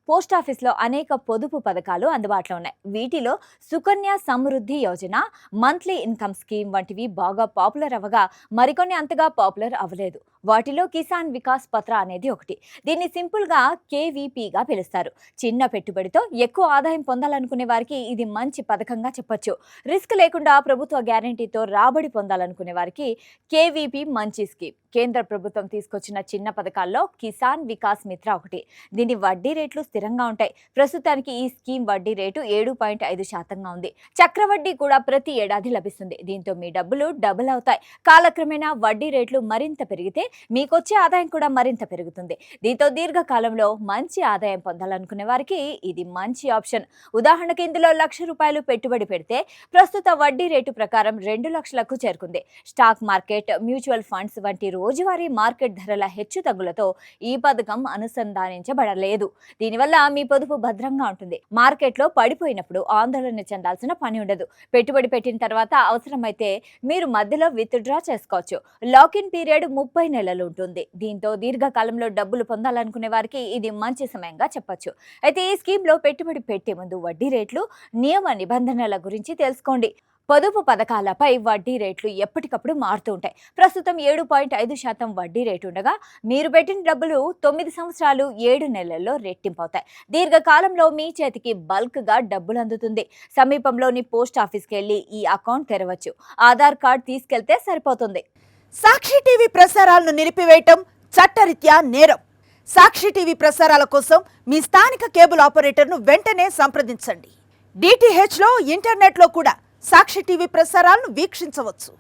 Post ఆఫీస్లో అనేక పొదుపు పథకాలు అందుబాటులో ఉన్నాయి. వీటిలో Sukanya Samriddhi Yojana, monthly income scheme వంటివి బాగా పాపులర్ అవ్వగా మరికొన్ని అంతగా పాపులర్ అవ్వలేదు. వాటిలో కిసాన్ వికాస్ పత్ర అనేది ఒకటి. దీన్ని సింపుల్గా కేవీపీగా పిలుస్తారు. చిన్న పెట్టుబడితో ఎక్కువ ఆదాయం పొందాలనుకునే వారికి ఇది మంచి పథకంగా చెప్పొచ్చు. రిస్క్ లేకుండా ప్రభుత్వ గ్యారంటీతో రాబడి పొందాలనుకునే వారికి కేవీపీ మంచి స్కీమ్. కేంద్ర ప్రభుత్వం తీసుకొచ్చిన చిన్న పథకాల్లో కిసాన్ వికాస్ మిత్ర ఒకటి. దీని వడ్డీ రేట్లు స్థిరంగా ఉంటాయి. ప్రస్తుతానికి ఈ స్కీమ్ వడ్డీ రేటు 7.5% ఉంది. చక్రవడ్డీ కూడా ప్రతి ఏడాది లభిస్తుంది. దీంతో మీ డబ్బులు డబుల్ అవుతాయి. కాలక్రమేణా వడ్డీ రేట్లు మరింత పెరిగితే మీకొచ్చే ఆదాయం కూడా మరింత పెరుగుతుంది. దీంతో దీర్ఘకాలంలో మంచి ఆదాయం పొందాలనుకునే వారికి ఇది మంచి ఆప్షన్. ఉదాహరణకు ఇందులో ₹1,00,000 పెట్టుబడి పెడితే ప్రస్తుత వడ్డీ రేటు ప్రకారం 2 లక్షలకు చేరుకుంది. స్టాక్ మార్కెట్, మ్యూచువల్ ఫండ్స్ వంటి రోజువారీ మార్కెట్ ధరల హెచ్చుతగ్గులతో ఈ పథకం అనుసంధానించబడలేదు. దీనివల్ల మీ పొదుపు భద్రంగా ఉంటుంది. మార్కెట్లో పడిపోయినప్పుడు ఆందోళన చెందాల్సిన పని ఉండదు. పెట్టుబడి పెట్టిన తర్వాత అవసరమైతే మీరు మధ్యలో విత్డ్రా చేసుకోవచ్చు. లాకిన్ పీరియడ్ 30 నెలలు ఉంటుంది. దీంతో దీర్ఘకాలంలో డబ్బులు పొందాలనుకునే వారికి ఇది మంచి సమయంగా చెప్పొచ్చు. అయితే ఈ స్కీమ్లో పెట్టుబడి పెట్టే ముందు వడ్డీ రేట్లు, నియమ నిబంధనల గురించి తెలుసుకోండి. పొదుపు పథకాలపై వడ్డీ రేట్లు ఎప్పటికప్పుడు మారుతూ ఉంటాయి. ప్రస్తుతం 7.5% వడ్డీ రేటు ఉండగా మీరు పెట్టిన డబ్బులు 9 సంవత్సరాలు 7 నెలల్లో రెట్టింపవుతాయి. దీర్ఘకాలంలో మీ చేతికి బల్క్గా డబ్బులు అందుతుంది. సమీపంలోని పోస్ట్ ఆఫీస్కి వెళ్ళి ఈ అకౌంట్ తెరవచ్చు. ఆధార్ కార్డ్ తీసుకెళ్తే సరిపోతుంది. సాక్షి టీవీ ప్రసారాలను నిలిపివేయటం చట్టరీత్యా నేరం. సాక్షి టీవీ ప్రసారాల కోసం మీ స్థానిక కేబుల్ ఆపరేటర్ను వెంటనే సంప్రదించండి. డిటిహెచ్లో, ఇంటర్నెట్లో కూడా సాక్షి టీవీ ప్రసారాలను వీక్షించవచ్చు.